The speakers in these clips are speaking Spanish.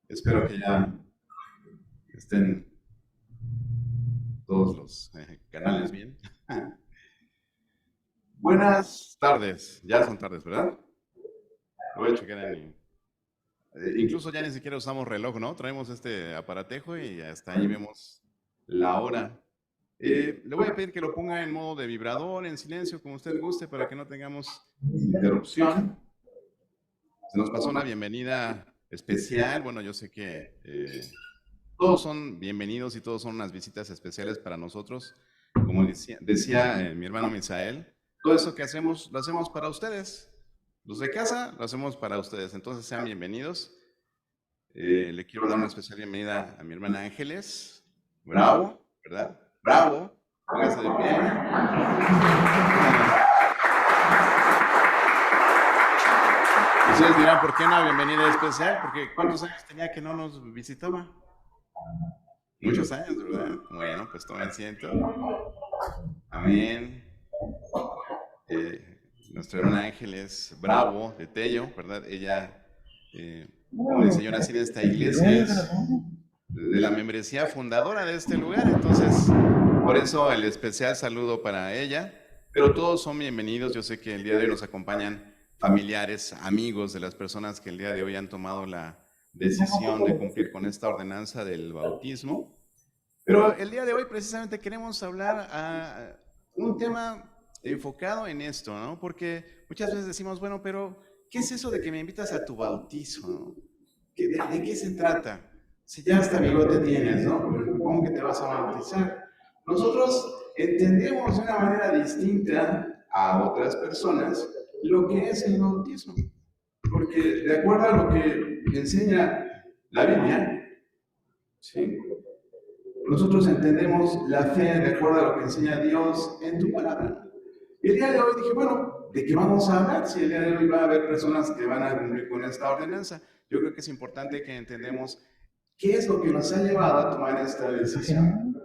Espero que ya estén todos los canales bien. Buenas tardes, ya son tardes, ¿verdad? Lo voy a checar incluso ya ni siquiera usamos reloj, ¿no? Traemos este aparatejo y hasta ahí vemos la hora. Le voy a pedir que lo ponga en modo de vibrador, en silencio, como usted guste, para que no tengamos interrupción. Se nos pasó una bienvenida especial. Bueno, yo sé que todos son bienvenidos y todos son unas visitas especiales para nosotros. Como decía mi hermano Misael, todo eso que hacemos lo hacemos para ustedes. Los de casa lo hacemos para ustedes. Entonces sean bienvenidos. Le quiero dar una especial bienvenida a mi hermana Ángeles. Bravo, ¿verdad? Bravo. Póngase de pie. Ustedes dirán, ¿por qué una bienvenida especial? Porque ¿cuántos años tenía que no nos visitaba? Muchos años, ¿verdad? Bueno, pues tomen asiento. Amén. Nuestra hermana Ángeles Bravo, de Tello, ¿verdad? Ella, como dice, yo nací en esta iglesia, es de la membresía fundadora de este lugar, entonces, por eso el especial saludo para ella, pero todos son bienvenidos. Yo sé que el día de hoy nos acompañan familiares, amigos de las personas que el día de hoy han tomado la decisión de cumplir con esta ordenanza del bautismo. Pero el día de hoy precisamente queremos hablar a un tema enfocado en esto, ¿no? Porque muchas veces decimos, bueno, pero ¿qué es eso de que me invitas a tu bautizo, ¿no? ¿De qué se trata? Si ya hasta bigote tienes, ¿no? ¿Cómo que te vas a bautizar? Nosotros entendemos de una manera distinta a otras personas lo que es el bautismo. Porque de acuerdo a lo que enseña la Biblia, ¿sí? Nosotros entendemos la fe de acuerdo a lo que enseña Dios en tu palabra. Y el día de hoy dije, bueno, ¿de qué vamos a hablar? Si el día de hoy va a haber personas que van a cumplir con esta ordenanza, yo creo que es importante que entendamos qué es lo que nos ha llevado a tomar esta decisión.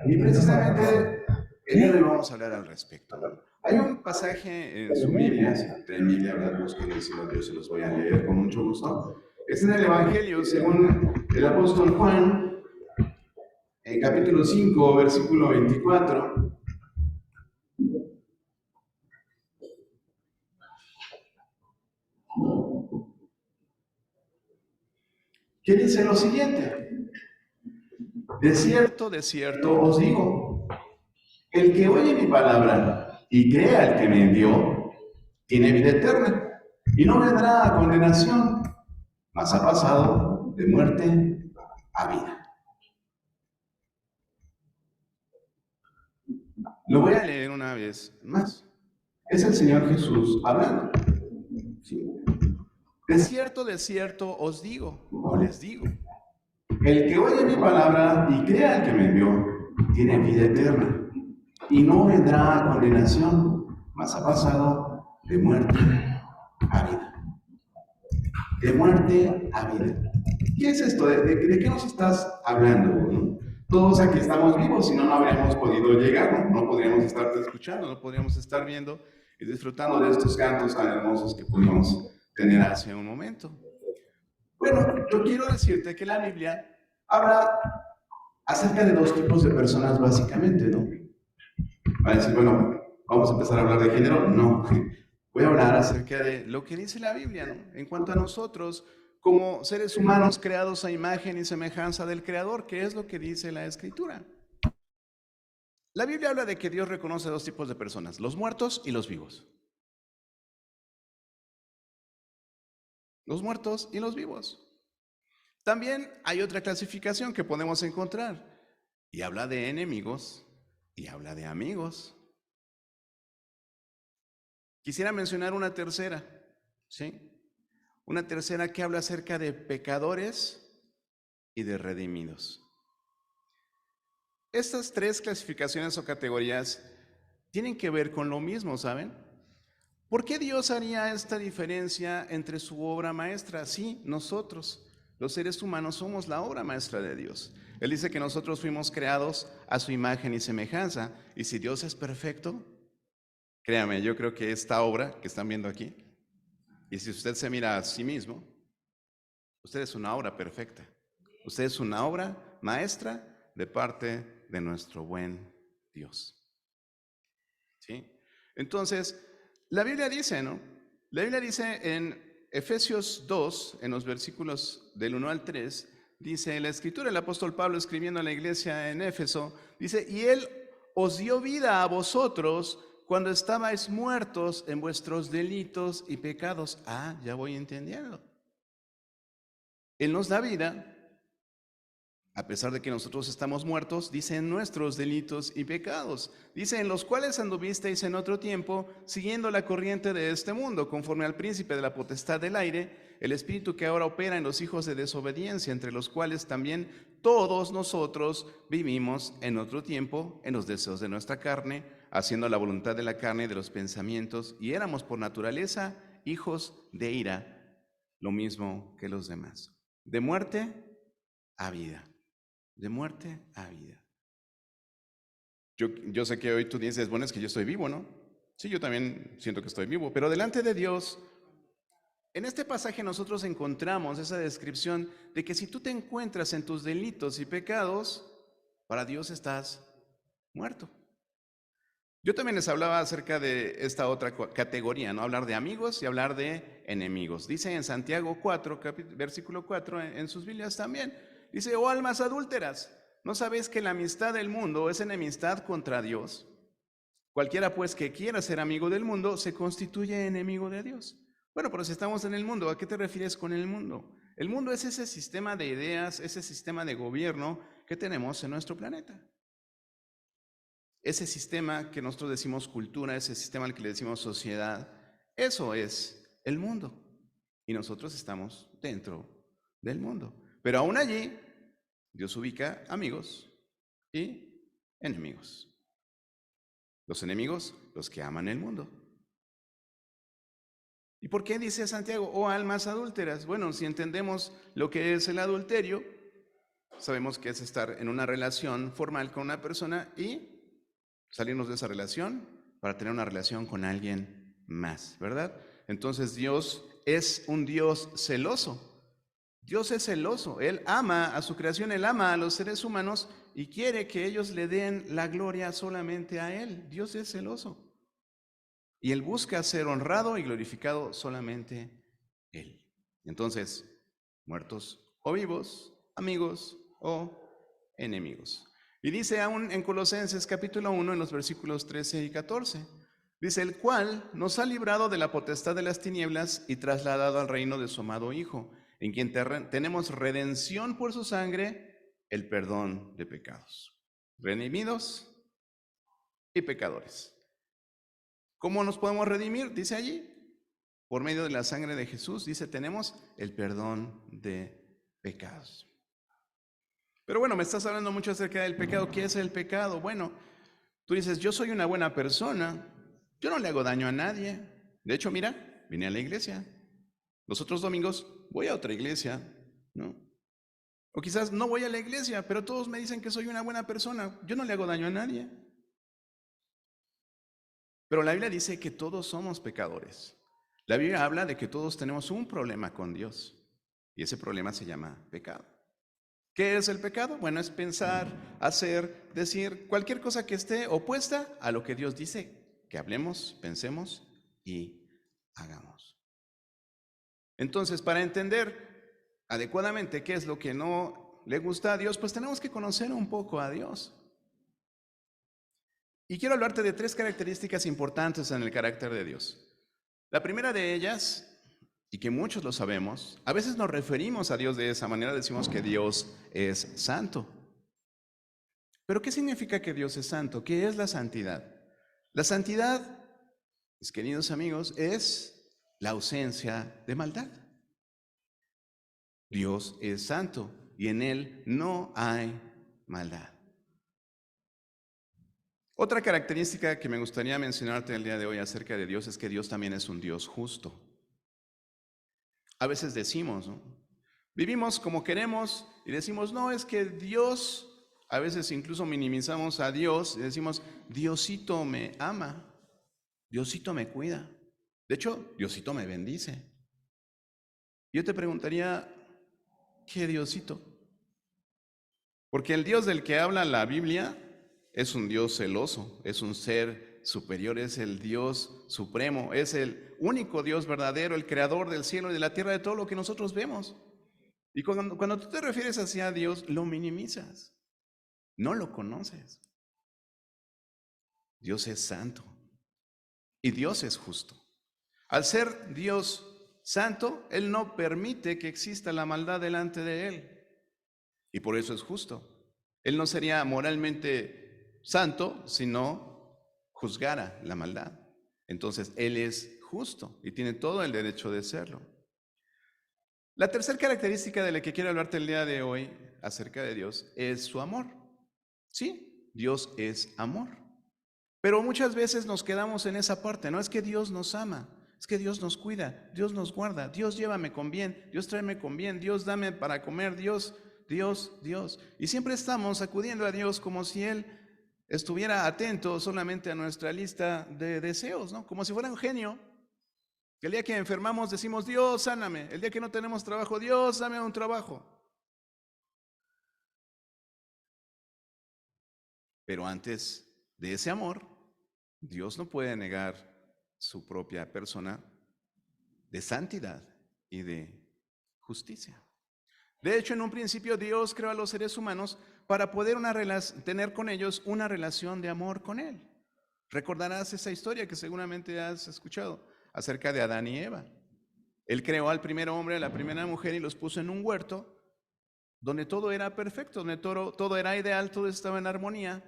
Y precisamente el día de hoy vamos a hablar al respecto. Hay un pasaje en su Biblia, si tienen Biblia, ¿verdad? Busquen y si no, yo se los voy a leer con mucho gusto. Es en el Evangelio, según el apóstol Juan, en capítulo 5, versículo 24. ¿Qué dice lo siguiente? De cierto os digo, el que oye mi palabra y crea al que me envió, tiene vida eterna y no vendrá a condenación, mas ha pasado de muerte a vida. Lo voy a leer una vez más. Es el Señor Jesús hablando. ¿Sí? De cierto os digo, o les digo, el que oye mi palabra y crea al que me envió, tiene vida eterna y no vendrá a condenación, mas ha pasado de muerte a vida. De muerte a vida. ¿Qué es esto? ¿De qué nos estás hablando? ¿No? Todos aquí estamos vivos, si no, no habríamos podido llegar, ¿no? No podríamos estarte escuchando, no podríamos estar viendo y disfrutando de estos cantos tan hermosos que pudimos tener hace un momento. Bueno, yo quiero decirte que la Biblia habla acerca de dos tipos de personas básicamente, ¿no? Va a decir, bueno, vamos a empezar a hablar de género. No, voy a hablar acerca de lo que dice la Biblia, ¿no? En cuanto a nosotros, como seres humanos creados a imagen y semejanza del Creador, que es lo que dice la Escritura. La Biblia habla de que Dios reconoce dos tipos de personas, los muertos y los vivos. Los muertos y los vivos. También hay otra clasificación que podemos encontrar y habla de enemigos y habla de amigos. Quisiera mencionar una tercera, ¿sí? Una tercera que habla acerca de pecadores y de redimidos. Estas tres clasificaciones o categorías tienen que ver con lo mismo, ¿saben? ¿Por qué Dios haría esta diferencia entre su obra maestra? Sí, nosotros, los seres humanos, somos la obra maestra de Dios. Él dice que nosotros fuimos creados a su imagen y semejanza. Y si Dios es perfecto, Créame, yo creo que esta obra que están viendo aquí, y si usted se mira a sí mismo, usted es una obra perfecta. Usted es una obra maestra de parte de nuestro buen Dios. ¿Sí? Entonces, la Biblia dice, ¿no? La Biblia dice en Efesios 2, en los versículos del 1 al 3, dice en la escritura, el apóstol Pablo escribiendo a la iglesia en Éfeso, dice, y Él os dio vida a vosotros cuando estabais muertos en vuestros delitos y pecados. Ah, ya voy entendiendo. Él nos da vida, a pesar de que nosotros estamos muertos, dice en nuestros delitos y pecados. Dice en los cuales anduvisteis en otro tiempo, siguiendo la corriente de este mundo, conforme al príncipe de la potestad del aire, el espíritu que ahora opera en los hijos de desobediencia, entre los cuales también todos nosotros vivimos en otro tiempo, en los deseos de nuestra carne, haciendo la voluntad de la carne y de los pensamientos, y éramos por naturaleza hijos de ira, lo mismo que los demás. De muerte a vida. De muerte a vida. Yo sé que hoy tú dices, bueno, es que yo estoy vivo, ¿no? Sí, yo también siento que estoy vivo, pero delante de Dios, en este pasaje nosotros encontramos esa descripción de que si tú te encuentras en tus delitos y pecados, para Dios estás muerto. Yo también les hablaba acerca de esta otra categoría, ¿no? Hablar de amigos y hablar de enemigos. Dice en Santiago 4, versículo 4, en sus Biblias también, dice, oh almas adúlteras, ¿no sabéis que la amistad del mundo es enemistad contra Dios? Cualquiera pues que quiera ser amigo del mundo se constituye enemigo de Dios. Bueno, pero si estamos en el mundo, ¿a qué te refieres con el mundo? El mundo es ese sistema de ideas, ese sistema de gobierno que tenemos en nuestro planeta. Ese sistema que nosotros decimos cultura, ese sistema al que le decimos sociedad, eso es el mundo. Y nosotros estamos dentro del mundo. Pero aún allí, Dios ubica amigos y enemigos. Los enemigos, los que aman el mundo. ¿Y por qué dice Santiago, oh almas adúlteras? Bueno, si entendemos lo que es el adulterio, sabemos que es estar en una relación formal con una persona y salirnos de esa relación para tener una relación con alguien más, ¿verdad? Entonces Dios es un Dios celoso. Dios es celoso. Él ama a su creación, Él ama a los seres humanos y quiere que ellos le den la gloria solamente a Él. Dios es celoso. Y Él busca ser honrado y glorificado solamente Él. Entonces, muertos o vivos, amigos o enemigos. Y dice aún en Colosenses capítulo 1, en los versículos 13 y 14, dice, el cual nos ha librado de la potestad de las tinieblas y trasladado al reino de su amado Hijo, en quien tenemos redención por su sangre, el perdón de pecados. Redimidos y pecadores. ¿Cómo nos podemos redimir? Dice allí, por medio de la sangre de Jesús, dice, tenemos el perdón de pecados. Pero bueno, me estás hablando mucho acerca del pecado. ¿Qué es el pecado? Bueno, tú dices, yo soy una buena persona, yo no le hago daño a nadie. De hecho, mira, vine a la iglesia. Los otros domingos voy a otra iglesia, ¿no? O quizás no voy a la iglesia, pero todos me dicen que soy una buena persona. Yo no le hago daño a nadie. Pero la Biblia dice que todos somos pecadores. La Biblia habla de que todos tenemos un problema con Dios. Y ese problema se llama pecado. ¿Qué es el pecado? Bueno, es pensar, hacer, decir cualquier cosa que esté opuesta a lo que Dios dice que hablemos, pensemos y hagamos. Entonces, para entender adecuadamente qué es lo que no le gusta a Dios, pues tenemos que conocer un poco a Dios. Y quiero hablarte de 3 características importantes en el carácter de Dios. La primera de ellas, y que muchos lo sabemos, a veces nos referimos a Dios de esa manera, decimos que Dios es santo. ¿Pero qué significa que Dios es santo? ¿Qué es la santidad? La santidad, mis queridos amigos, es la ausencia de maldad. Dios es santo y en Él no hay maldad. Otra característica que me gustaría mencionarte el día de hoy acerca de Dios es que Dios también es un Dios justo. A veces decimos, ¿no? Vivimos como queremos y decimos, no, es que Dios, a veces incluso minimizamos a Dios y decimos, Diosito me ama. Diosito me cuida. De hecho, Diosito me bendice. Yo te preguntaría, ¿qué Diosito? Porque el Dios del que habla la Biblia es un Dios celoso, es un ser superior, es el Dios supremo, es el único Dios verdadero, el creador del cielo y de la tierra, de todo lo que nosotros vemos. Y cuando tú te refieres hacia Dios, lo minimizas, no lo conoces. Dios es santo y Dios es justo. Al ser Dios santo, Él no permite que exista la maldad delante de Él. Y por eso es justo. Él no sería moralmente santo si no juzgara la maldad. Entonces, Él es justo y tiene todo el derecho de serlo. La tercera característica de la que quiero hablarte el día de hoy acerca de Dios es su amor. Sí, Dios es amor. Pero muchas veces nos quedamos en esa parte, no es que Dios nos ama, es que Dios nos cuida, Dios nos guarda, Dios llévame con bien, Dios tráeme con bien, Dios dame para comer, Dios. Y siempre estamos acudiendo a Dios como si Él estuviera atento solamente a nuestra lista de deseos, ¿no? Como si fuera un genio. El día que enfermamos decimos, Dios, sáname. El día que no tenemos trabajo, Dios, dame un trabajo. Pero antes de ese amor, Dios no puede negar su propia persona de santidad y de justicia. De hecho, en un principio Dios creó a los seres humanos para poder tener con ellos una relación de amor con Él. Recordarás esa historia que seguramente has escuchado acerca de Adán y Eva. Él creó al primer hombre, a la primera mujer y los puso en un huerto donde todo era perfecto, donde todo era ideal, todo estaba en armonía.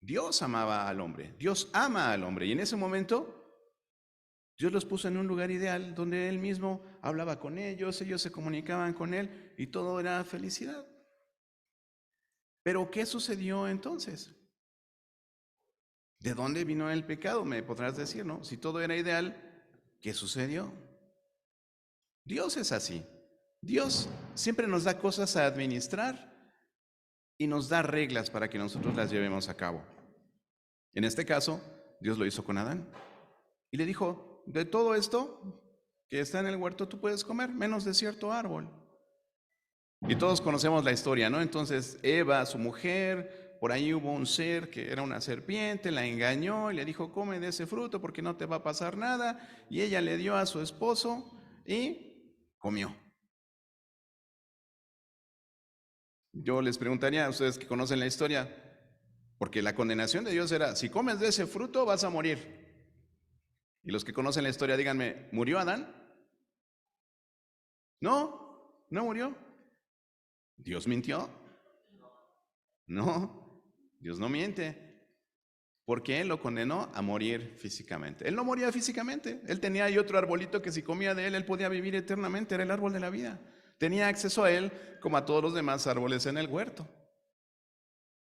Dios amaba al hombre, Dios ama al hombre y en ese momento Dios los puso en un lugar ideal donde Él mismo hablaba con ellos se comunicaban con Él y todo era felicidad. Pero ¿qué sucedió entonces? ¿De dónde vino el pecado? Me podrás decir, ¿no? Si todo era ideal, ¿qué sucedió? Dios es así. Dios siempre nos da cosas a administrar y nos da reglas para que nosotros las llevemos a cabo. En este caso, Dios lo hizo con Adán y le dijo, de todo esto que está en el huerto tú puedes comer, menos de cierto árbol. Y todos conocemos la historia, ¿no? Entonces Eva, su mujer, por ahí hubo un ser que era una serpiente, la engañó y le dijo, come de ese fruto porque no te va a pasar nada. Y ella le dio a su esposo y comió. Yo les preguntaría a ustedes que conocen la historia, porque la condenación de Dios era, si comes de ese fruto vas a morir. Y los que conocen la historia, díganme, ¿murió Adán? No, no murió. ¿Dios mintió? No, Dios no miente. Porque Él lo condenó a morir físicamente. Él no moría físicamente. Él tenía ahí otro arbolito que si comía de él podía vivir eternamente. Era el árbol de la vida. Tenía acceso a él como a todos los demás árboles en el huerto.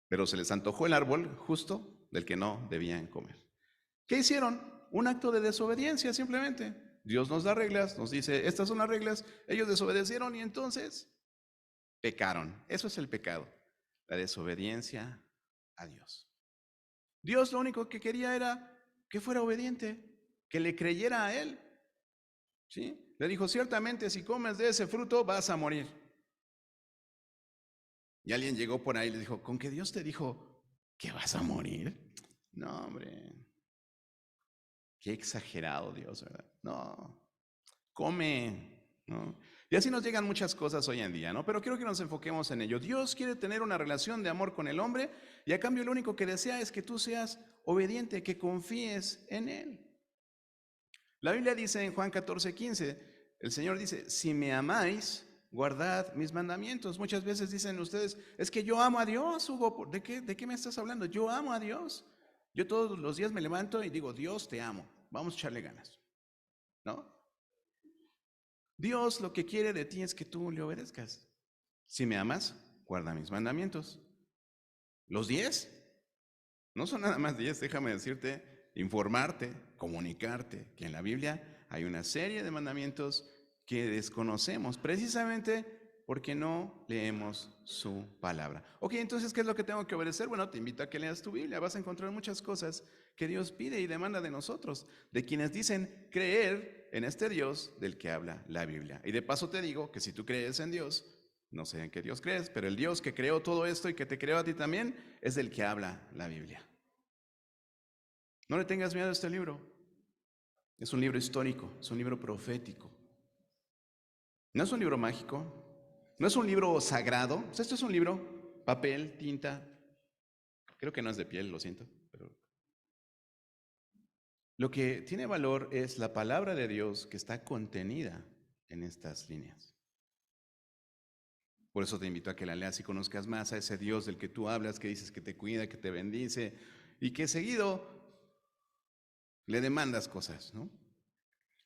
Pero se les antojó el árbol justo del que no debían comer. ¿Qué hicieron? Un acto de desobediencia simplemente. Dios nos da reglas, nos dice, estas son las reglas. Ellos desobedecieron y entonces pecaron. Eso es el pecado, la desobediencia a Dios. Dios lo único que quería era que fuera obediente, que le creyera a Él. ¿Sí? Le dijo, ciertamente si comes de ese fruto vas a morir. Y alguien llegó por ahí y le dijo, ¿con que Dios te dijo que vas a morir? No, hombre. Qué exagerado Dios, ¿verdad? No, come, ¿no? Y así nos llegan muchas cosas hoy en día, ¿no? Pero quiero que nos enfoquemos en ello. Dios quiere tener una relación de amor con el hombre y a cambio lo único que desea es que tú seas obediente, que confíes en Él. La Biblia dice en Juan 14:15, el Señor dice, si me amáis, guardad mis mandamientos. Muchas veces dicen ustedes, es que yo amo a Dios, Hugo, ¿de qué me estás hablando? Yo amo a Dios. Yo todos los días me levanto y digo, Dios, te amo, vamos a echarle ganas, ¿no? Dios lo que quiere de ti es que tú le obedezcas. Si me amas, guarda mis mandamientos. ¿Los 10? No son nada más 10, déjame decirte, informarte, comunicarte, que en la Biblia hay una serie de mandamientos que desconocemos, precisamente porque no leemos su palabra. Ok, entonces, ¿qué es lo que tengo que obedecer? Bueno, te invito a que leas tu Biblia. Vas a encontrar muchas cosas que Dios pide y demanda de nosotros, de quienes dicen creer en este Dios del que habla la Biblia. Y de paso te digo que si tú crees en Dios, no sé en qué Dios crees, pero el Dios que creó todo esto y que te creó a ti también es del que habla la Biblia. No le tengas miedo a este libro. Es un libro histórico, es un libro profético. No es un libro mágico, no es un libro sagrado. O sea, esto es un libro, papel, tinta. Creo que no es de piel, lo siento. Pero lo que tiene valor es la palabra de Dios que está contenida en estas líneas. Por eso te invito a que la leas y conozcas más a ese Dios del que tú hablas, que dices que te cuida, que te bendice y que seguido le demandas cosas, ¿no?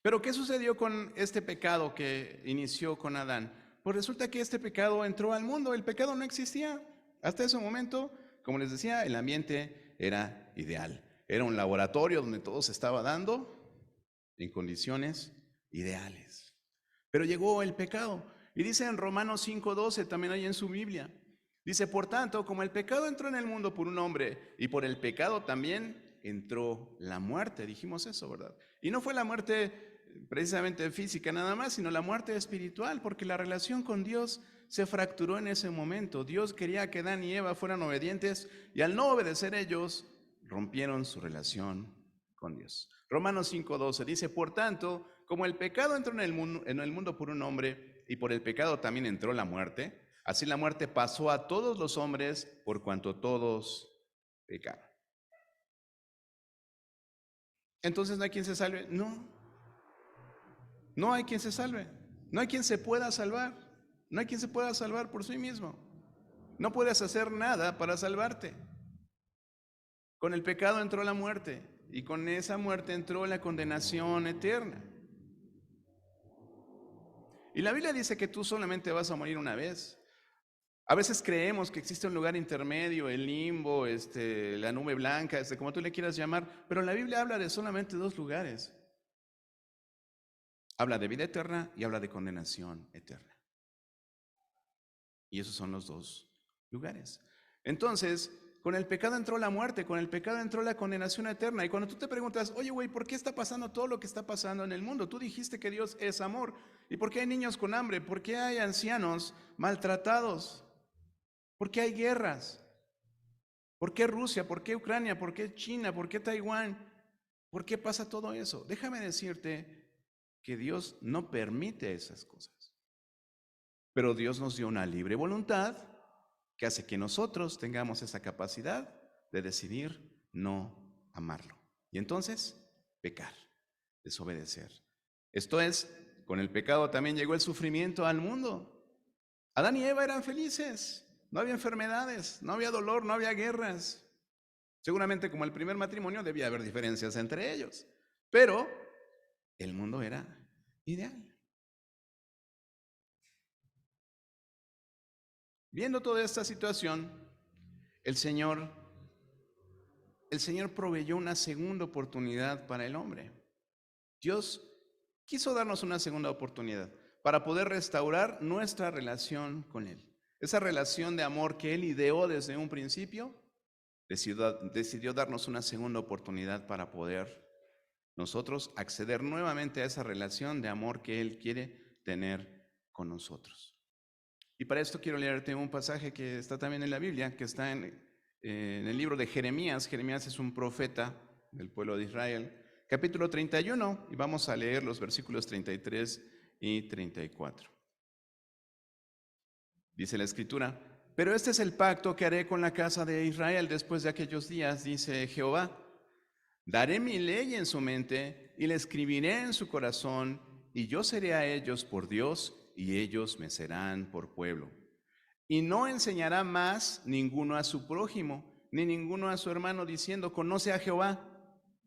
Pero ¿qué sucedió con este pecado que inició con Adán? Pues resulta que este pecado entró al mundo, el pecado no existía. Hasta ese momento, como les decía, el ambiente era ideal. Era un laboratorio donde todo se estaba dando en condiciones ideales. Pero llegó el pecado. Y dice en Romanos 5:12, también hay en su Biblia, dice, por tanto, como el pecado entró en el mundo por un hombre, y por el pecado también entró la muerte. Dijimos eso, ¿verdad? Y no fue la muerte precisamente física nada más, sino la muerte espiritual, porque la relación con Dios se fracturó en ese momento. Dios quería que Adán y Eva fueran obedientes, y al no obedecer ellos, rompieron su relación con Dios. Romanos 5:12 dice, por tanto, como el pecado entró en el mundo por un hombre, y por el pecado también entró la muerte, así la muerte pasó a todos los hombres por cuanto todos pecaron. Entonces, ¿no hay quien se salve? No, no hay quien se salve. No hay quien se pueda salvar. No hay quien se pueda salvar por sí mismo. No puedes hacer nada para salvarte. Con el pecado entró la muerte y con esa muerte entró la condenación eterna. Y la Biblia dice que tú solamente vas a morir una vez. A veces creemos que existe un lugar intermedio, el limbo, la nube blanca, como tú le quieras llamar, pero la Biblia habla de solamente dos lugares. Habla de vida eterna y habla de condenación eterna. Y esos son los dos lugares. Entonces, con el pecado entró la muerte, con el pecado entró la condenación eterna. Y cuando tú te preguntas, oye, güey, ¿por qué está pasando todo lo que está pasando en el mundo? Tú dijiste que Dios es amor. ¿Y por qué hay niños con hambre? ¿Por qué hay ancianos maltratados? ¿Por qué hay guerras? ¿Por qué Rusia? ¿Por qué Ucrania? ¿Por qué China? ¿Por qué Taiwán? ¿Por qué pasa todo eso? Déjame decirte que Dios no permite esas cosas. Pero Dios nos dio una libre voluntad que hace que nosotros tengamos esa capacidad de decidir no amarlo. Y entonces, pecar, desobedecer. Esto es, con el pecado también llegó el sufrimiento al mundo. Adán y Eva eran felices, no había enfermedades, no había dolor, no había guerras. Seguramente como el primer matrimonio debía haber diferencias entre ellos, pero el mundo era ideal. Viendo toda esta situación, el Señor proveyó una segunda oportunidad para el hombre. Dios quiso darnos una segunda oportunidad para poder restaurar nuestra relación con Él. Esa relación de amor que Él ideó desde un principio, decidió darnos una segunda oportunidad para poder nosotros acceder nuevamente a esa relación de amor que Él quiere tener con nosotros. Y para esto quiero leerte un pasaje que está también en la Biblia, que está en el libro de Jeremías. Jeremías es un profeta del pueblo de Israel, capítulo 31, y vamos a leer los versículos 33 y 34. Dice la Escritura, pero este es el pacto que haré con la casa de Israel después de aquellos días, dice Jehová. Daré mi ley en su mente y la escribiré en su corazón, y yo seré a ellos por Dios, y ellos me serán por pueblo. Y no enseñará más ninguno a su prójimo, ni ninguno a su hermano, diciendo, conoce a Jehová,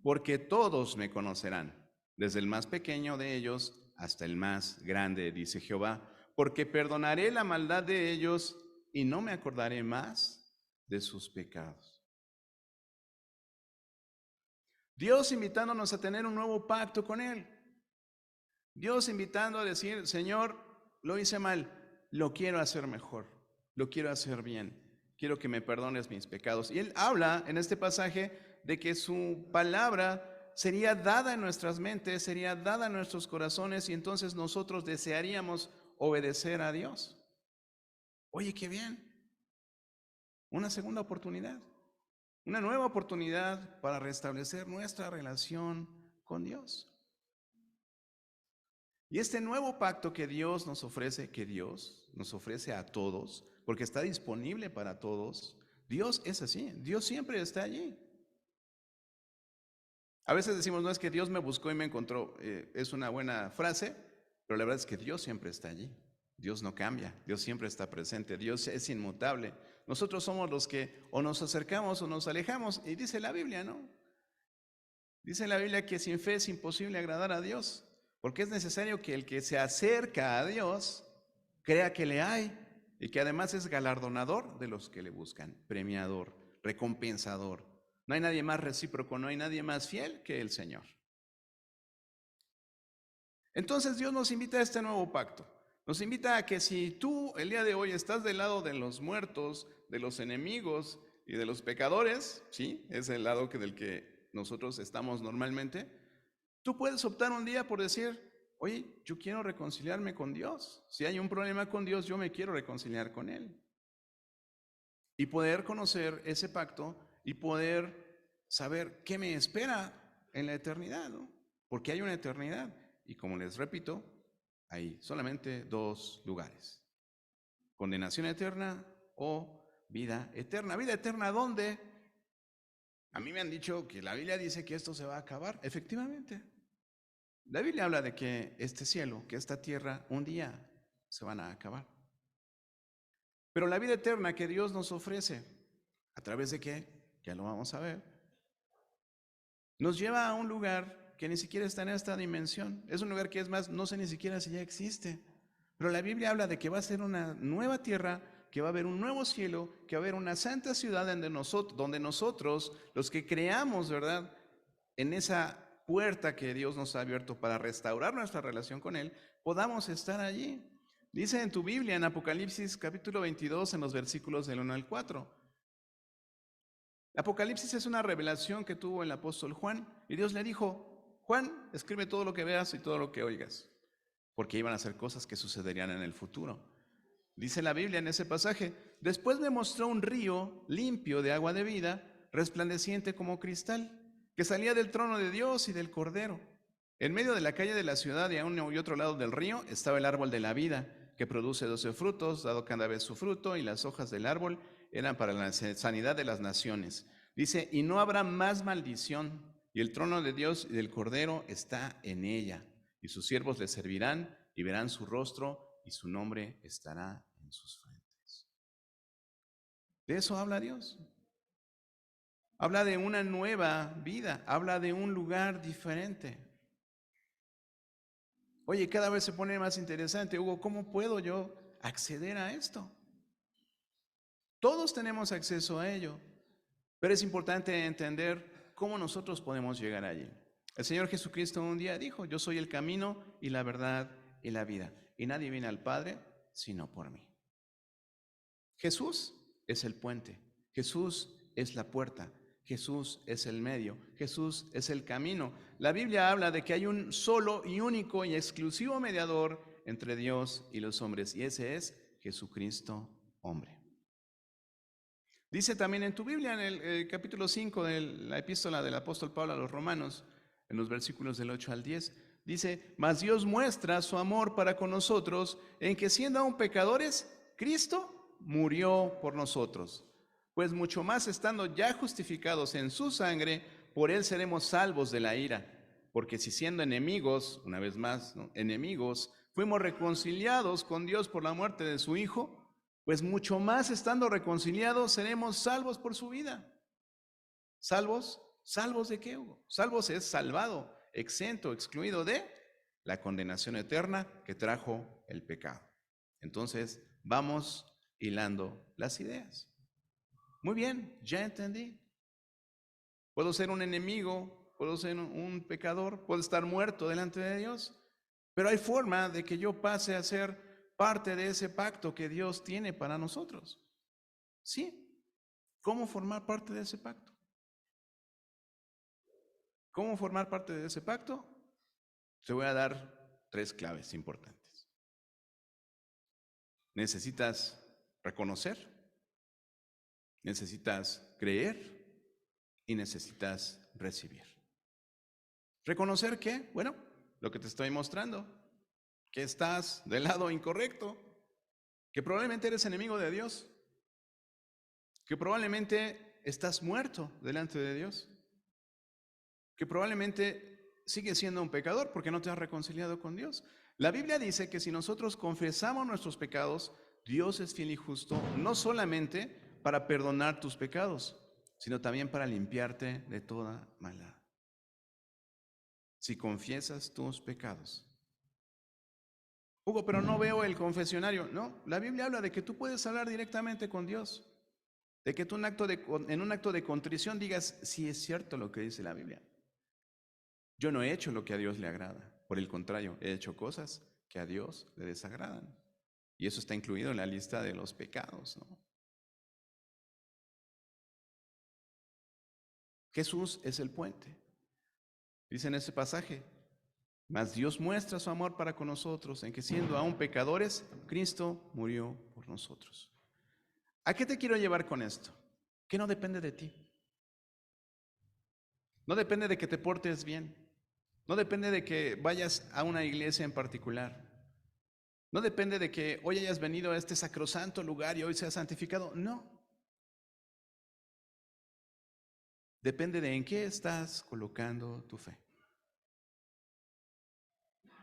porque todos me conocerán, desde el más pequeño de ellos hasta el más grande, dice Jehová, porque perdonaré la maldad de ellos y no me acordaré más de sus pecados. Dios invitándonos a tener un nuevo pacto con Él. Dios invitando a decir, Señor, lo hice mal, lo quiero hacer mejor, lo quiero hacer bien, quiero que me perdones mis pecados. Y él habla en este pasaje de que su palabra sería dada en nuestras mentes, sería dada en nuestros corazones, y entonces nosotros desearíamos obedecer a Dios. Oye, qué bien. Una segunda oportunidad, una nueva oportunidad para restablecer nuestra relación con Dios. Y este nuevo pacto que Dios nos ofrece a todos, porque está disponible para todos. Dios es así, Dios siempre está allí. A veces decimos, no es que Dios me buscó y me encontró. Es una buena frase, pero la verdad es que Dios siempre está allí. Dios no cambia, Dios siempre está presente, Dios es inmutable. Nosotros somos los que o nos acercamos o nos alejamos. Y dice la Biblia, ¿no? Dice la Biblia que sin fe es imposible agradar a Dios, porque es necesario que el que se acerca a Dios crea que le hay y que además es galardonador de los que le buscan, premiador, recompensador. No hay nadie más recíproco, no hay nadie más fiel que el Señor. Entonces Dios nos invita a este nuevo pacto. Nos invita a que si tú el día de hoy estás del lado de los muertos, de los enemigos y de los pecadores, ¿sí? Es el lado del que nosotros estamos normalmente. Tú puedes optar un día por decir, oye, yo quiero reconciliarme con Dios. Si hay un problema con Dios, yo me quiero reconciliar con Él. Y poder conocer ese pacto y poder saber qué me espera en la eternidad, ¿no? Porque hay una eternidad. Y como les repito, hay solamente dos lugares: condenación eterna o vida eterna. ¿Vida eterna dónde? A mí me han dicho que la Biblia dice que esto se va a acabar. Efectivamente. La Biblia habla de que este cielo, que esta tierra, un día se van a acabar. Pero la vida eterna que Dios nos ofrece, ¿a través de qué? Ya lo vamos a ver. Nos lleva a un lugar que ni siquiera está en esta dimensión. Es un lugar que, es más, no sé ni siquiera si ya existe. Pero la Biblia habla de que va a ser una nueva tierra, que va a haber un nuevo cielo, que va a haber una santa ciudad donde nosotros, los que creamos, ¿verdad?, en esa puerta que Dios nos ha abierto para restaurar nuestra relación con Él, podamos estar allí. Dice en tu Biblia, en Apocalipsis capítulo 22, en los versículos del 1 al 4. Apocalipsis es una revelación que tuvo el apóstol Juan, y Dios le dijo, Juan, escribe todo lo que veas y todo lo que oigas, porque iban a ser cosas que sucederían en el futuro. Dice la Biblia en ese pasaje, después me mostró un río limpio de agua de vida, resplandeciente como cristal, que salía del trono de Dios y del Cordero. En medio de la calle de la ciudad y a uno y otro lado del río estaba el árbol de la vida, que produce 12 frutos, dado cada vez su fruto, y las hojas del árbol eran para la sanidad de las naciones. Dice, y no habrá más maldición, y el trono de Dios y del Cordero está en ella, y sus siervos le servirán y verán su rostro, y su nombre estará en sus frentes. De eso habla Dios. Habla de una nueva vida, habla de un lugar diferente. Oye, cada vez se pone más interesante, Hugo, ¿cómo puedo yo acceder a esto? Todos tenemos acceso a ello, pero es importante entender cómo nosotros podemos llegar allí. El Señor Jesucristo un día dijo, yo soy el camino y la verdad y la vida, y nadie viene al Padre sino por mí. Jesús es el puente, Jesús es la puerta, Jesús es el medio, Jesús es el camino. La Biblia habla de que hay un solo y único y exclusivo mediador entre Dios y los hombres, y ese es Jesucristo, hombre. Dice también en tu Biblia, en el capítulo 5 de la epístola del apóstol Pablo a los Romanos, en los versículos del 8 al 10, dice, mas Dios muestra su amor para con nosotros en que siendo aún pecadores, Cristo murió por nosotros. Pues mucho más estando ya justificados en su sangre, por él seremos salvos de la ira. Porque si siendo enemigos, una vez más, ¿no?, enemigos, fuimos reconciliados con Dios por la muerte de su Hijo, pues mucho más estando reconciliados seremos salvos por su vida. ¿Salvos? ¿Salvos de qué, Hugo? Salvos es salvado, exento, excluido de la condenación eterna que trajo el pecado. Entonces, vamos hilando las ideas. Muy bien, ya entendí. Puedo ser un enemigo, puedo ser un pecador, puedo estar muerto delante de Dios, pero hay forma de que yo pase a ser parte de ese pacto que Dios tiene para nosotros. ¿Sí? ¿Cómo formar parte de ese pacto? ¿Cómo formar parte de ese pacto? Te voy a dar 3 claves importantes. Necesitas reconocer, necesitas creer y necesitas recibir. ¿Reconocer qué? Bueno, lo que te estoy mostrando, que estás del lado incorrecto, que probablemente eres enemigo de Dios, que probablemente estás muerto delante de Dios, que probablemente sigues siendo un pecador porque no te has reconciliado con Dios. La Biblia dice que si nosotros confesamos nuestros pecados, Dios es fiel y justo, no solamente para perdonar tus pecados, sino también para limpiarte de toda maldad. Si confiesas tus pecados. Hugo, pero no veo el confesionario. No, la Biblia habla de que tú puedes hablar directamente con Dios. De que tú en un acto de contrición digas, sí es cierto lo que dice la Biblia. Yo no he hecho lo que a Dios le agrada. Por el contrario, he hecho cosas que a Dios le desagradan. Y eso está incluido en la lista de los pecados, ¿no? Jesús es el puente. Dice en ese pasaje, mas Dios muestra su amor para con nosotros en que siendo aún pecadores, Cristo murió por nosotros. ¿A qué te quiero llevar con esto? Que no depende de ti. No depende de que te portes bien. No depende de que vayas a una iglesia en particular. No depende de que hoy hayas venido a este sacrosanto lugar y hoy seas santificado. No. Depende de en qué estás colocando tu fe.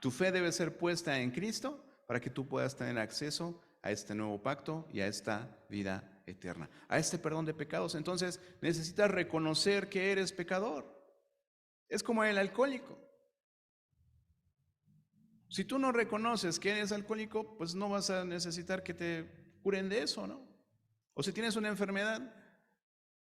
Tu fe debe ser puesta en Cristo para que tú puedas tener acceso a este nuevo pacto y a esta vida eterna, a este perdón de pecados. Entonces necesitas reconocer que eres pecador. Es como el alcohólico. Si tú no reconoces que eres alcohólico, pues no vas a necesitar que te curen de eso, ¿no? O si tienes una enfermedad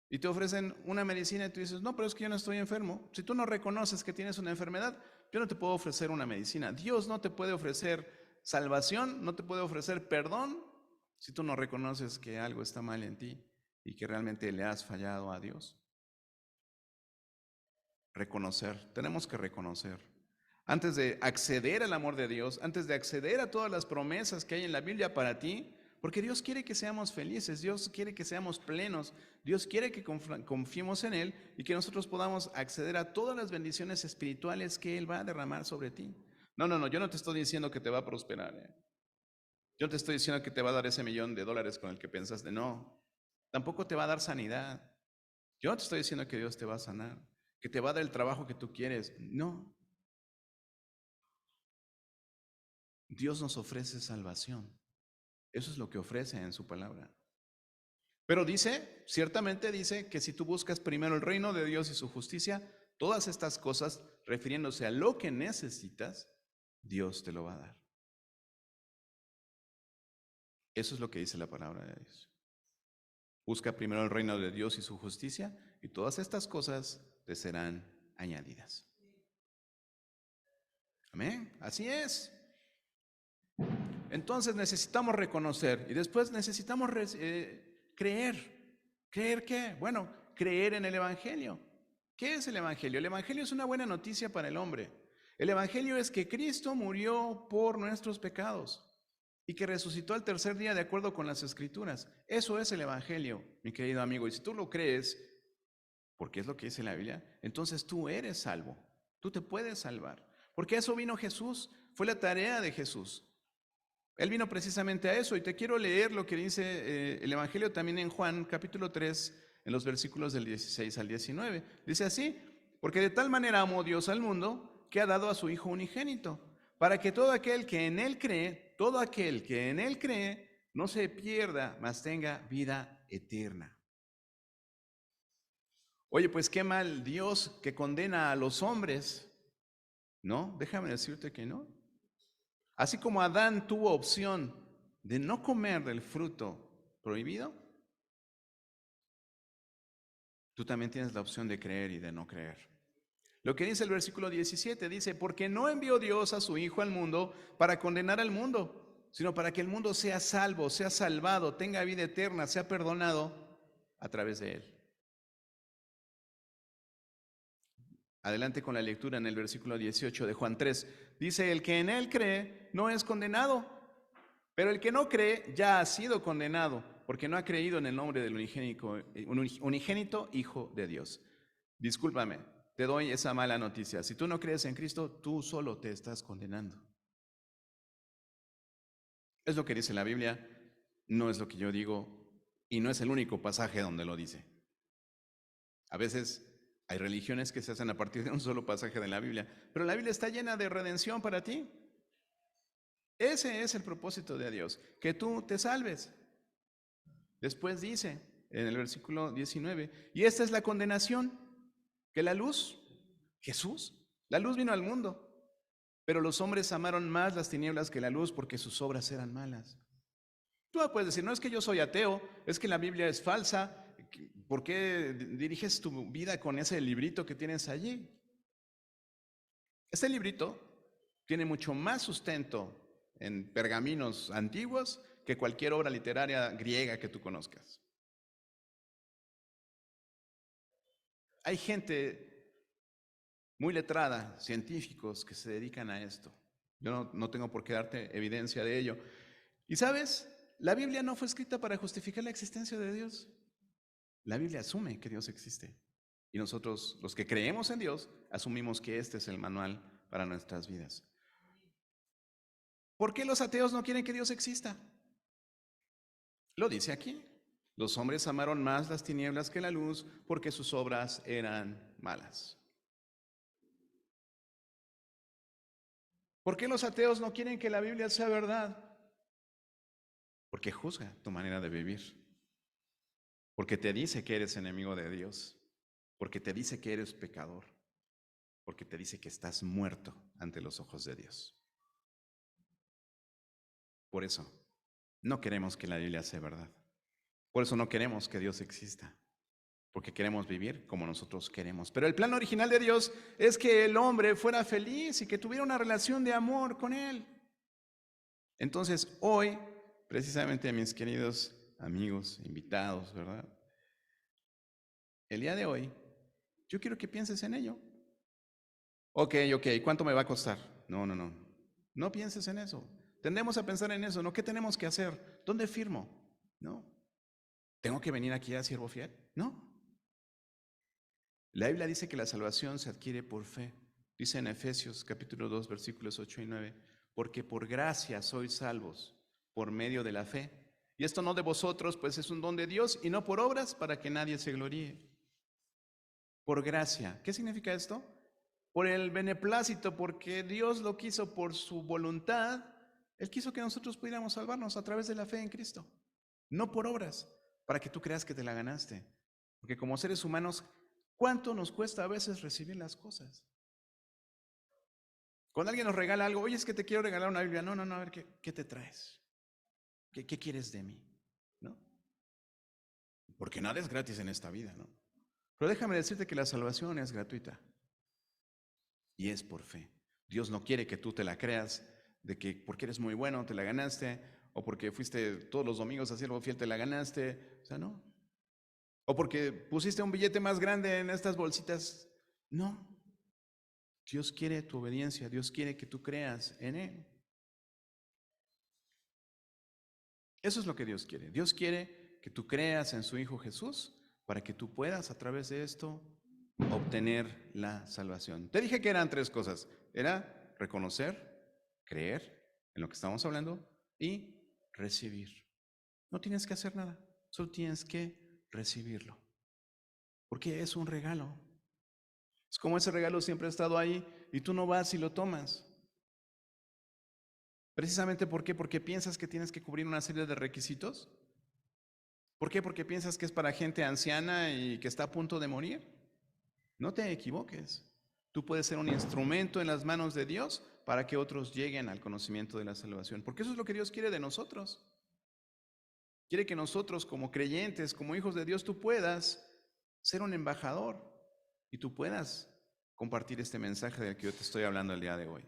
y te ofrecen una medicina y tú dices, no, pero es que yo no estoy enfermo. Si tú no reconoces que tienes una enfermedad, yo no te puedo ofrecer una medicina. Dios no te puede ofrecer salvación, no te puede ofrecer perdón si tú no reconoces que algo está mal en ti y que realmente le has fallado a Dios. Reconocer, tenemos que reconocer. Antes de acceder al amor de Dios, antes de acceder a todas las promesas que hay en la Biblia para ti, porque Dios quiere que seamos felices, Dios quiere que seamos plenos, Dios quiere que confiemos en Él y que nosotros podamos acceder a todas las bendiciones espirituales que Él va a derramar sobre ti. No, yo no te estoy diciendo que te va a prosperar. Yo no te estoy diciendo que te va a dar ese $1,000,000 con el que pensaste, no. Tampoco te va a dar sanidad. Yo no te estoy diciendo que Dios te va a sanar, que te va a dar el trabajo que tú quieres, no. Dios nos ofrece salvación. Eso es lo que ofrece en su palabra. Pero dice, ciertamente dice que si tú buscas primero el reino de Dios y su justicia, todas estas cosas, refiriéndose a lo que necesitas, Dios te lo va a dar. Eso es lo que dice la palabra de Dios. Busca primero el reino de Dios y su justicia, y todas estas cosas te serán añadidas. Amén. Así es. Entonces necesitamos reconocer y después necesitamos creer. ¿Creer qué? Bueno, creer en el Evangelio. ¿Qué es el Evangelio? El Evangelio es una buena noticia para el hombre. El Evangelio es que Cristo murió por nuestros pecados y que resucitó al tercer día de acuerdo con las Escrituras. Eso es el Evangelio, mi querido amigo. Y si tú lo crees, porque es lo que dice la Biblia, entonces tú eres salvo. Tú te puedes salvar. Porque eso vino Jesús. Fue la tarea de Jesús. Él vino precisamente a eso, y te quiero leer lo que dice el Evangelio también en Juan, capítulo 3, en los versículos del 16 al 19. Dice así, porque de tal manera amó Dios al mundo, que ha dado a su Hijo unigénito, para que todo aquel que en Él cree, no se pierda, mas tenga vida eterna. Oye, pues qué mal Dios que condena a los hombres, ¿no? Déjame decirte que no. Así como Adán tuvo opción de no comer del fruto prohibido, tú también tienes la opción de creer y de no creer. Lo que dice el versículo 17, dice, porque no envió Dios a su Hijo al mundo para condenar al mundo, sino para que el mundo sea salvo, sea salvado, tenga vida eterna, sea perdonado a través de Él. Adelante con la lectura en el versículo 18 de Juan 3. Dice, el que en Él cree no es condenado, pero el que no cree ya ha sido condenado, porque no ha creído en el nombre del unigénito Hijo de Dios. Discúlpame, te doy esa mala noticia. Si tú no crees en Cristo, tú solo te estás condenando. Es lo que dice la Biblia, no es lo que yo digo, y no es el único pasaje donde lo dice. A veces hay religiones que se hacen a partir de un solo pasaje de la Biblia, pero la Biblia está llena de redención para ti. Ese es el propósito de Dios, que tú te salves. Después dice en el versículo 19, y esta es la condenación, que la luz, Jesús, la luz vino al mundo, pero los hombres amaron más las tinieblas que la luz porque sus obras eran malas. Tú puedes decir, no es que yo soy ateo, es que la Biblia es falsa. ¿Por qué diriges tu vida con ese librito que tienes allí? Este librito tiene mucho más sustento en pergaminos antiguos que cualquier obra literaria griega que tú conozcas. Hay gente muy letrada, científicos que se dedican a esto. Yo no tengo por qué darte evidencia de ello. Y sabes, la Biblia no fue escrita para justificar la existencia de Dios. La Biblia asume que Dios existe. Y nosotros, los que creemos en Dios, asumimos que este es el manual para nuestras vidas. ¿Por qué los ateos no quieren que Dios exista? Lo dice aquí. Los hombres amaron más las tinieblas que la luz porque sus obras eran malas. ¿Por qué los ateos no quieren que la Biblia sea verdad? Porque juzga tu manera de vivir. Porque te dice que eres enemigo de Dios. Porque te dice que eres pecador. Porque te dice que estás muerto ante los ojos de Dios. Por eso, no queremos que la Biblia sea verdad. Por eso no queremos que Dios exista. Porque queremos vivir como nosotros queremos. Pero el plan original de Dios es que el hombre fuera feliz y que tuviera una relación de amor con Él. Entonces, hoy, precisamente, mis queridos amigos, invitados, ¿verdad? El día de hoy, yo quiero que pienses en ello. Ok, ¿cuánto me va a costar? No. No pienses en eso. Tendemos a pensar en eso, ¿no? ¿Qué tenemos que hacer? ¿Dónde firmo? No. ¿Tengo que venir aquí a siervo fiel? No. La Biblia dice que la salvación se adquiere por fe. Dice en Efesios capítulo 2, versículos 8 y 9, porque por gracia sois salvos, por medio de la fe. Y esto no de vosotros, pues es un don de Dios, y no por obras para que nadie se gloríe. Por gracia. ¿Qué significa esto? Por el beneplácito, porque Dios lo quiso por su voluntad. Él quiso que nosotros pudiéramos salvarnos a través de la fe en Cristo. No por obras, para que tú creas que te la ganaste. Porque como seres humanos, ¿cuánto nos cuesta a veces recibir las cosas? Cuando alguien nos regala algo, oye, es que te quiero regalar una Biblia. No, a ver, ¿qué te traes? ¿Qué quieres de mí? ¿No? Porque nada es gratis en esta vida, ¿no? Pero déjame decirte que la salvación es gratuita. Y es por fe. Dios no quiere que tú te la creas de que porque eres muy bueno te la ganaste, o porque fuiste todos los domingos a siervo fiel te la ganaste. O sea, no. O porque pusiste un billete más grande en estas bolsitas. No. Dios quiere tu obediencia. Dios quiere que tú creas en Él. Eso es lo que Dios quiere. Dios quiere que tú creas en su Hijo Jesús para que tú puedas a través de esto obtener la salvación. Te dije que eran 3 cosas. Era reconocer, creer en lo que estamos hablando y recibir. No tienes que hacer nada, solo tienes que recibirlo. Porque es un regalo. Es como ese regalo siempre ha estado ahí y tú no vas y lo tomas. Precisamente ¿por qué? Porque piensas que tienes que cubrir una serie de requisitos. ¿Por qué? Porque piensas que es para gente anciana y que está a punto de morir. No te equivoques. Tú puedes ser un instrumento en las manos de Dios para que otros lleguen al conocimiento de la salvación. Porque eso es lo que Dios quiere de nosotros. Quiere que nosotros como creyentes, como hijos de Dios, tú puedas ser un embajador y tú puedas compartir este mensaje del que yo te estoy hablando el día de hoy.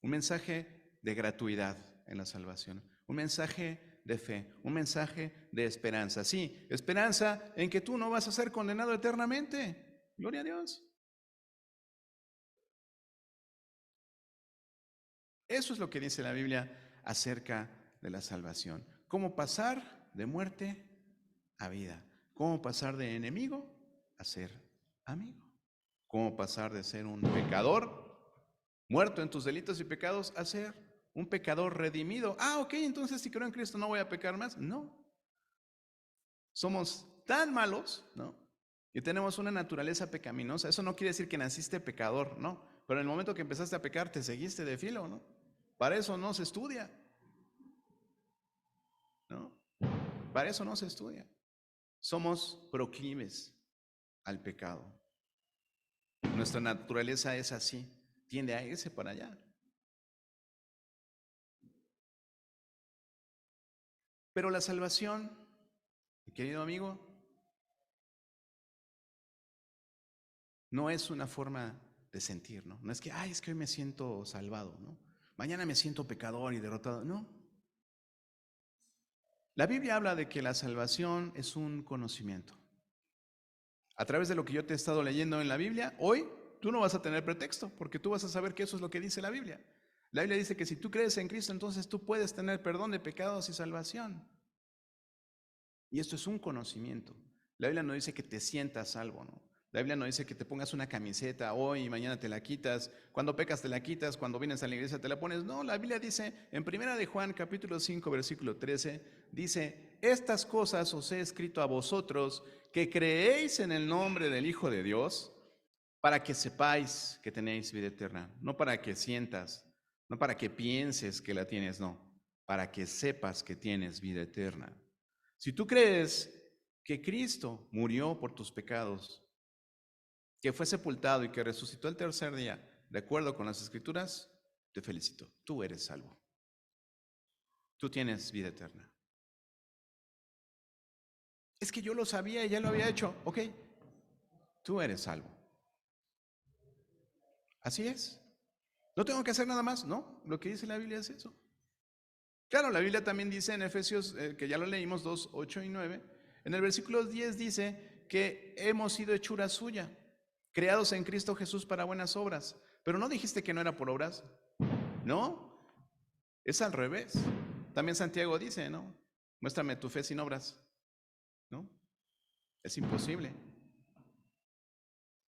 Un mensaje de gratuidad. en la salvación. Un mensaje de fe, un mensaje de esperanza. Sí, esperanza en que tú no vas a ser condenado eternamente. Gloria a Dios. Eso es lo que dice la Biblia acerca de la salvación. Cómo pasar de muerte a vida. Cómo pasar de enemigo a ser amigo. Cómo pasar de ser un pecador muerto en tus delitos y pecados a ser un pecador redimido. Ok, entonces si creo en Cristo no voy a pecar más. No. Somos tan malos, ¿no? Y tenemos una naturaleza pecaminosa. Eso no quiere decir que naciste pecador, ¿no? Pero en el momento que empezaste a pecar, te seguiste de filo, ¿no? Para eso no se estudia, ¿no? Para eso no se estudia. Somos proclives al pecado. Nuestra naturaleza es así, tiende a irse para allá. Pero la salvación, mi querido amigo, no es una forma de sentir, ¿no? No es que, es que hoy me siento salvado, ¿no? Mañana me siento pecador y derrotado. No. La Biblia habla de que la salvación es un conocimiento. A través de lo que yo te he estado leyendo en la Biblia, hoy tú no vas a tener pretexto, porque tú vas a saber que eso es lo que dice la Biblia. La Biblia dice que si tú crees en Cristo, entonces tú puedes tener perdón de pecados y salvación. Y esto es un conocimiento. La Biblia no dice que te sientas salvo, ¿no? La Biblia no dice que te pongas una camiseta hoy y mañana te la quitas. Cuando pecas te la quitas, cuando vienes a la iglesia te la pones. No, la Biblia dice en 1 de Juan capítulo 5 versículo 13, dice, estas cosas os he escrito a vosotros que creéis en el nombre del Hijo de Dios, para que sepáis que tenéis vida eterna. No para que sientas, no para que pienses que la tienes, no, para que sepas que tienes vida eterna. Si tú crees que Cristo murió por tus pecados, que fue sepultado y que resucitó el tercer día, de acuerdo con las Escrituras, te felicito. Tú eres salvo. Tú tienes vida eterna. Es que yo lo sabía y ya lo había hecho. Ok, tú eres salvo. Así es. No tengo que hacer nada más, ¿no? Lo que dice la Biblia es eso. Claro, la Biblia también dice en Efesios, que ya lo leímos, 2, 8 y 9, en el versículo 10 dice que hemos sido hechura suya, creados en Cristo Jesús para buenas obras. Pero no dijiste que no era por obras, ¿no? Es al revés. También Santiago dice, ¿no? Muéstrame tu fe sin obras, ¿no? Es imposible.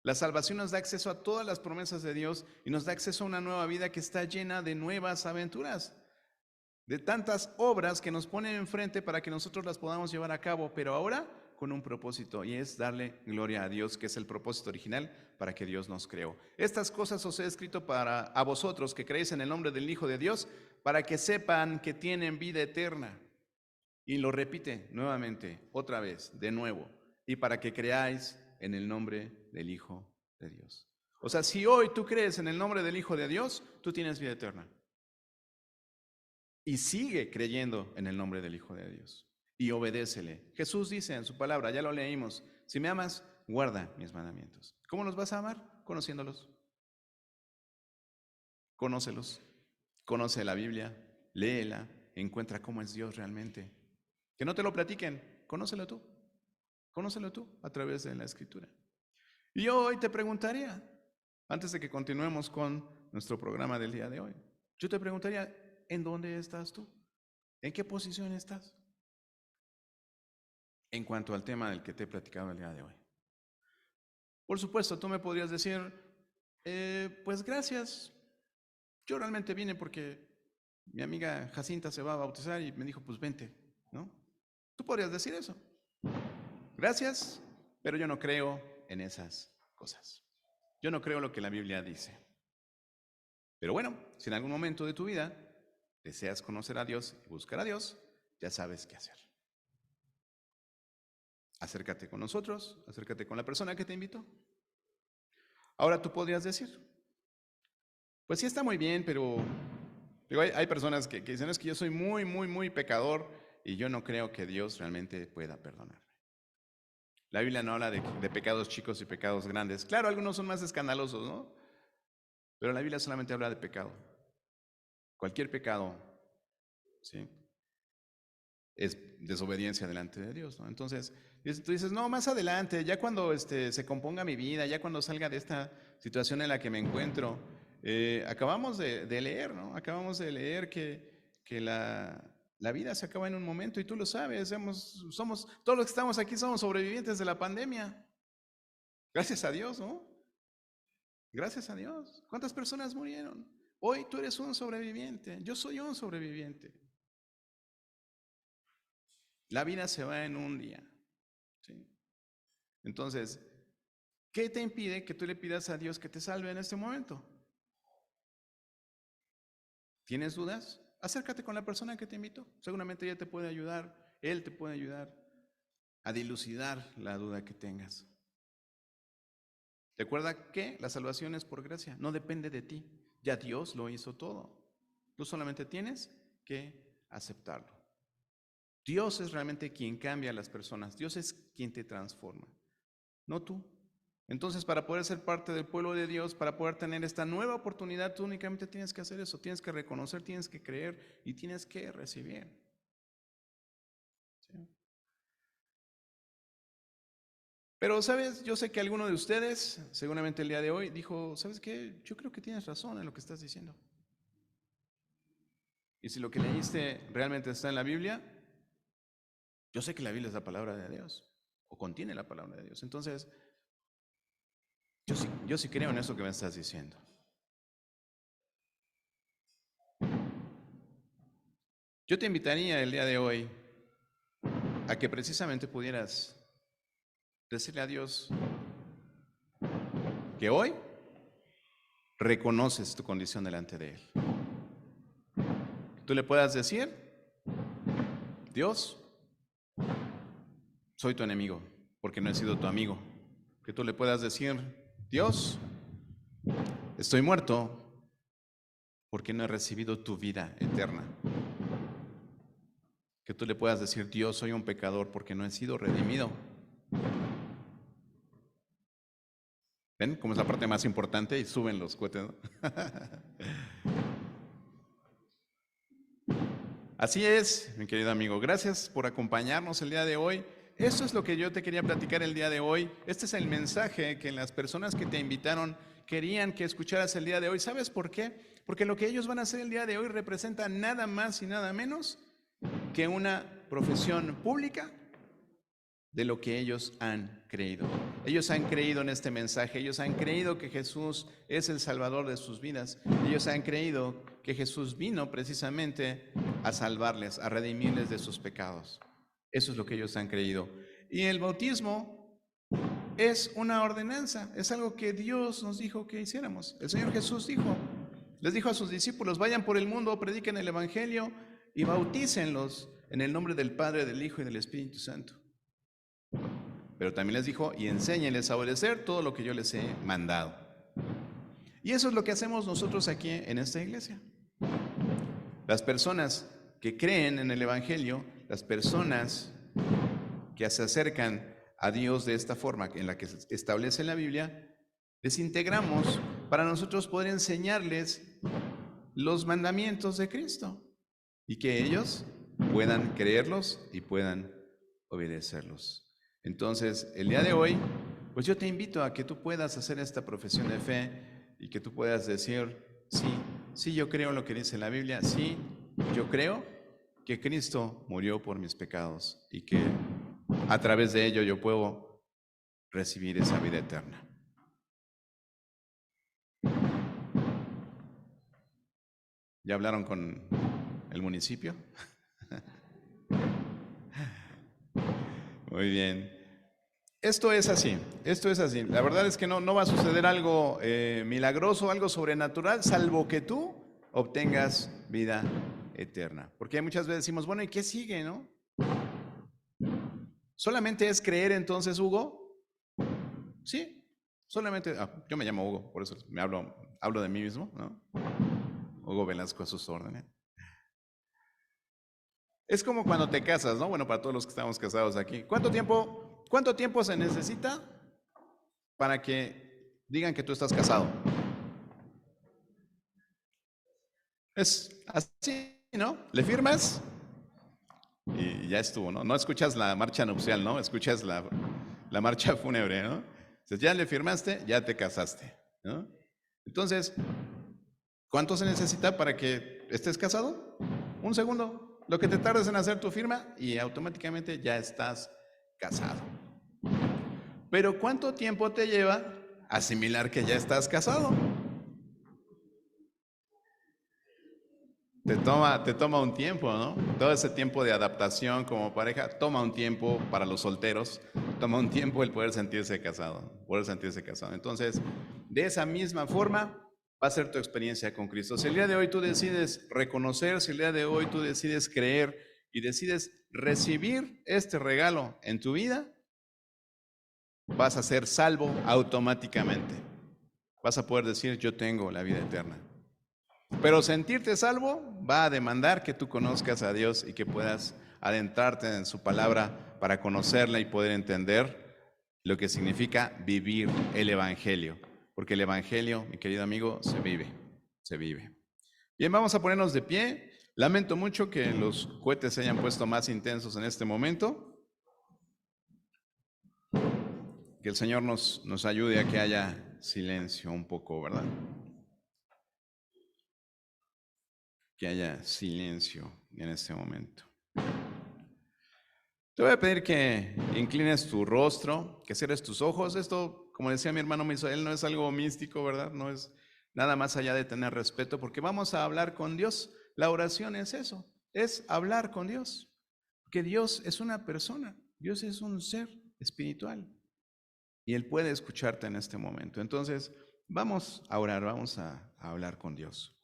La salvación nos da acceso a todas las promesas de Dios y nos da acceso a una nueva vida que está llena de nuevas aventuras, de tantas obras que nos ponen enfrente para que nosotros las podamos llevar a cabo, pero ahora con un propósito, y es darle gloria a Dios, que es el propósito original para que Dios nos creó. Estas cosas os he escrito a vosotros que creéis en el nombre del Hijo de Dios, para que sepan que tienen vida eterna. Y lo repite nuevamente, otra vez, de nuevo, y para que creáis en el nombre del Hijo de Dios. O sea, si hoy tú crees en el nombre del Hijo de Dios, tú tienes vida eterna. Y sigue creyendo en el nombre del Hijo de Dios. Y obedécele. Jesús dice en su palabra, ya lo leímos, si me amas, guarda mis mandamientos. ¿Cómo los vas a amar? Conociéndolos. Conócelos. Conoce la Biblia, léela, encuentra cómo es Dios realmente. Que no te lo platiquen, conócelo tú. Conócelo tú a través de la Escritura. Y yo hoy te preguntaría, antes de que continuemos con nuestro programa del día de hoy, yo te preguntaría, ¿en dónde estás tú? ¿En qué posición estás? En cuanto al tema del que te he platicado el día de hoy. Por supuesto, tú me podrías decir, pues gracias, yo realmente vine porque mi amiga Jacinta se va a bautizar y me dijo, pues vente, ¿no? Tú podrías decir eso. Gracias, pero yo no creo en esas cosas. Yo no creo lo que la Biblia dice. Pero bueno, si en algún momento de tu vida deseas conocer a Dios y buscar a Dios, ya sabes qué hacer. Acércate con nosotros, acércate con la persona que te invitó. Ahora tú podrías decir, pues sí está muy bien, pero hay personas que dicen, es que yo soy muy pecador y yo no creo que Dios realmente pueda perdonarme. La Biblia no habla de pecados chicos y pecados grandes. Claro, algunos son más escandalosos, ¿no? Pero la Biblia solamente habla de pecado. Cualquier pecado ¿sí? Es desobediencia delante de Dios, ¿no? Entonces, tú dices, no, más adelante, ya cuando se componga mi vida, ya cuando salga de esta situación en la que me encuentro, acabamos de leer, ¿no? Acabamos de leer que la vida se acaba en un momento y tú lo sabes, todos los que estamos aquí somos sobrevivientes de la pandemia. Gracias a Dios, ¿no? Gracias a Dios. ¿Cuántas personas murieron? Hoy tú eres un sobreviviente, yo soy un sobreviviente. La vida se va en un día, ¿sí? Entonces, ¿qué te impide que tú le pidas a Dios que te salve en este momento? ¿Tienes dudas? Acércate con la persona que te invitó. Seguramente ella te puede ayudar, él te puede ayudar a dilucidar la duda que tengas. Recuerda que la salvación es por gracia, no depende de ti. Ya Dios lo hizo todo. Tú solamente tienes que aceptarlo. Dios es realmente quien cambia a las personas. Dios es quien te transforma, no tú. Entonces, para poder ser parte del pueblo de Dios, para poder tener esta nueva oportunidad, tú únicamente tienes que hacer eso. Tienes que reconocer, tienes que creer y tienes que recibir. ¿Sí? Pero, ¿sabes? Yo sé que alguno de ustedes, seguramente el día de hoy, dijo, ¿sabes qué? Yo creo que tienes razón en lo que estás diciendo. Y si lo que leíste realmente está en la Biblia, yo sé que la Biblia es la palabra de Dios, o contiene la palabra de Dios. Entonces, yo sí creo en eso que me estás diciendo. Yo te invitaría el día de hoy a que precisamente pudieras decirle a Dios que hoy reconoces tu condición delante de Él. Tú le puedas decir, Dios, soy tu enemigo, porque no he sido tu amigo. Que tú le puedas decir, Dios, estoy muerto, porque no he recibido tu vida eterna. Que tú le puedas decir, Dios, soy un pecador, porque no he sido redimido. ¿Ven cómo es la parte más importante? Y suben los cohetes, ¿no? Así es, mi querido amigo. Gracias por acompañarnos el día de hoy. Esto es lo que yo te quería platicar el día de hoy. Este es el mensaje que las personas que te invitaron querían que escucharas el día de hoy. ¿Sabes por qué? Porque lo que ellos van a hacer el día de hoy representa nada más y nada menos que una profesión pública de lo que ellos han creído. Ellos han creído en este mensaje, ellos han creído que Jesús es el Salvador de sus vidas, ellos han creído que Jesús vino precisamente a salvarles, a redimirles de sus pecados. Eso es lo que ellos han creído. Y el bautismo es una ordenanza, es algo que Dios nos dijo que hiciéramos. El Señor Jesús les dijo a sus discípulos, vayan por el mundo, prediquen el Evangelio y bautícenlos en el nombre del Padre, del Hijo y del Espíritu Santo. Pero también les dijo, y enséñenles a obedecer todo lo que yo les he mandado. Y eso es lo que hacemos nosotros aquí en esta iglesia. Las personas que creen en el Evangelio, las personas que se acercan a Dios de esta forma en la que se establece en la Biblia, les integramos para nosotros poder enseñarles los mandamientos de Cristo y que ellos puedan creerlos y puedan obedecerlos. Entonces, el día de hoy, pues yo te invito a que tú puedas hacer esta profesión de fe y que tú puedas decir, sí, yo creo en lo que dice la Biblia, sí, yo creo que Cristo murió por mis pecados y que a través de ello yo puedo recibir esa vida eterna. ¿Ya hablaron con el municipio? Muy bien. Esto es así. La verdad es que no va a suceder algo milagroso, algo sobrenatural, salvo que tú obtengas vida eterna. Porque muchas veces decimos, bueno, ¿y qué sigue, no? ¿Solamente es creer entonces, Hugo? Sí, solamente, yo me llamo Hugo, por eso hablo de mí mismo, ¿no? Hugo Velasco a sus órdenes. Es como cuando te casas, ¿no? Bueno, para todos los que estamos casados aquí. ¿Cuánto tiempo se necesita para que digan que tú estás casado? Es así. ¿no? ¿Le firmas? Y ya estuvo, ¿no? No escuchas la marcha nupcial, ¿no? Escuchas la marcha fúnebre, ¿no? Entonces, ya le firmaste, ya te casaste, ¿no? Entonces, ¿cuánto se necesita para que estés casado? Un segundo. Lo que te tardes en hacer tu firma y automáticamente ya estás casado. Pero ¿cuánto tiempo te lleva asimilar que ya estás casado? Te toma un tiempo, ¿no? Todo ese tiempo de adaptación como pareja toma un tiempo para los solteros, toma un tiempo el poder sentirse casado, Entonces, de esa misma forma va a ser tu experiencia con Cristo. Si el día de hoy tú decides reconocer, si el día de hoy tú decides creer y decides recibir este regalo en tu vida, vas a ser salvo automáticamente. Vas a poder decir, yo tengo la vida eterna. Pero sentirte salvo va a demandar que tú conozcas a Dios y que puedas adentrarte en su palabra para conocerla y poder entender lo que significa vivir el Evangelio. Porque el Evangelio, mi querido amigo, se vive, se vive. Bien, vamos a ponernos de pie. Lamento mucho que los cohetes se hayan puesto más intensos en este momento. Que el Señor nos ayude a que haya silencio un poco, ¿verdad? Que haya silencio en este momento. Te voy a pedir que inclines tu rostro, que cierres tus ojos. Esto, como decía mi hermano Misael, no es algo místico, ¿verdad? No es nada más allá de tener respeto, porque vamos a hablar con Dios. La oración es eso, es hablar con Dios. Porque Dios es una persona, Dios es un ser espiritual y Él puede escucharte en este momento. Entonces, vamos a orar, vamos a hablar con Dios.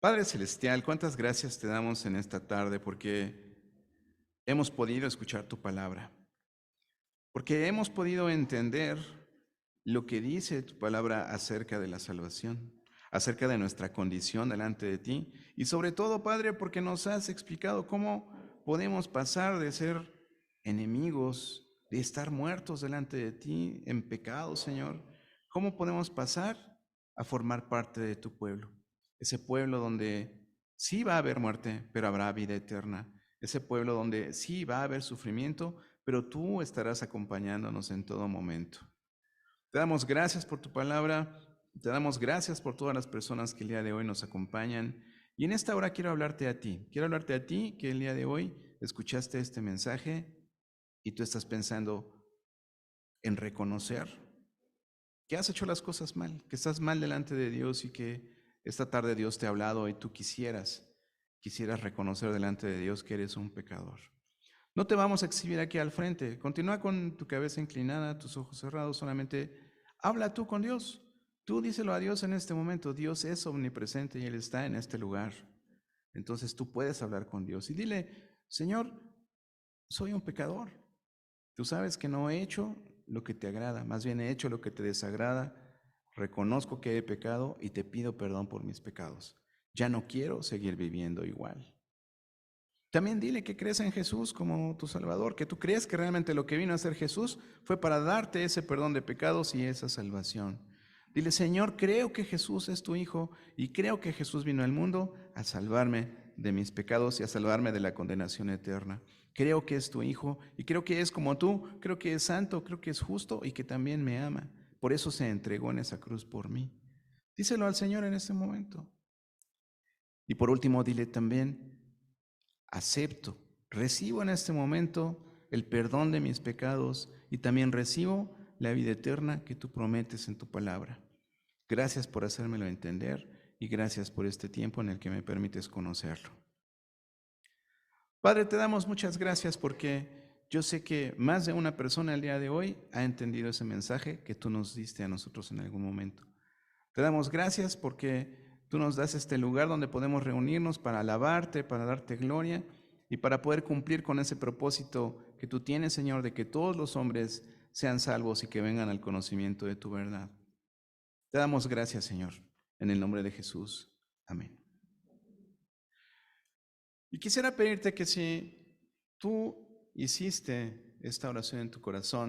Padre Celestial, cuántas gracias te damos en esta tarde porque hemos podido escuchar tu palabra, porque hemos podido entender lo que dice tu palabra acerca de la salvación, acerca de nuestra condición delante de ti y sobre todo, Padre, porque nos has explicado cómo podemos pasar de ser enemigos, de estar muertos delante de ti en pecado, Señor, cómo podemos pasar a formar parte de tu pueblo, ese pueblo donde sí va a haber muerte, pero habrá vida eterna, ese pueblo donde sí va a haber sufrimiento, pero tú estarás acompañándonos en todo momento. Te damos gracias por tu palabra, te damos gracias por todas las personas que el día de hoy nos acompañan. Y en esta hora quiero hablarte a ti que el día de hoy escuchaste este mensaje y tú estás pensando en reconocer que has hecho las cosas mal, que estás mal delante de Dios y que esta tarde Dios te ha hablado y tú quisieras reconocer delante de Dios que eres un pecador. No te vamos a exhibir aquí al frente. Continúa con tu cabeza inclinada, tus ojos cerrados. Solamente habla tú con Dios. Tú díselo a Dios en este momento. Dios es omnipresente y Él está en este lugar. Entonces tú puedes hablar con Dios y dile, Señor, soy un pecador. Tú sabes que no he hecho lo que te agrada, más bien he hecho lo que te desagrada. Reconozco que he pecado y te pido perdón por mis pecados. Ya no quiero seguir viviendo igual. También dile que crees en Jesús como tu Salvador, que tú crees que realmente lo que vino a hacer Jesús fue para darte ese perdón de pecados y esa salvación. Dile, Señor, creo que Jesús es tu Hijo y creo que Jesús vino al mundo a salvarme de mis pecados y a salvarme de la condenación eterna. Creo que es tu Hijo y creo que es como tú, creo que es santo, creo que es justo y que también me ama. Por eso se entregó en esa cruz por mí. Díselo al Señor en este momento. Y por último, dile también, acepto, recibo en este momento el perdón de mis pecados y también recibo la vida eterna que tú prometes en tu palabra. Gracias por hacérmelo entender y gracias por este tiempo en el que me permites conocerlo. Padre, te damos muchas gracias porque yo sé que más de una persona el día de hoy ha entendido ese mensaje que tú nos diste a nosotros en algún momento. Te damos gracias porque tú nos das este lugar donde podemos reunirnos para alabarte, para darte gloria y para poder cumplir con ese propósito que tú tienes, Señor, de que todos los hombres sean salvos y que vengan al conocimiento de tu verdad. Te damos gracias, Señor, en el nombre de Jesús. Amén. Y quisiera pedirte que si tú hiciste esta oración en tu corazón,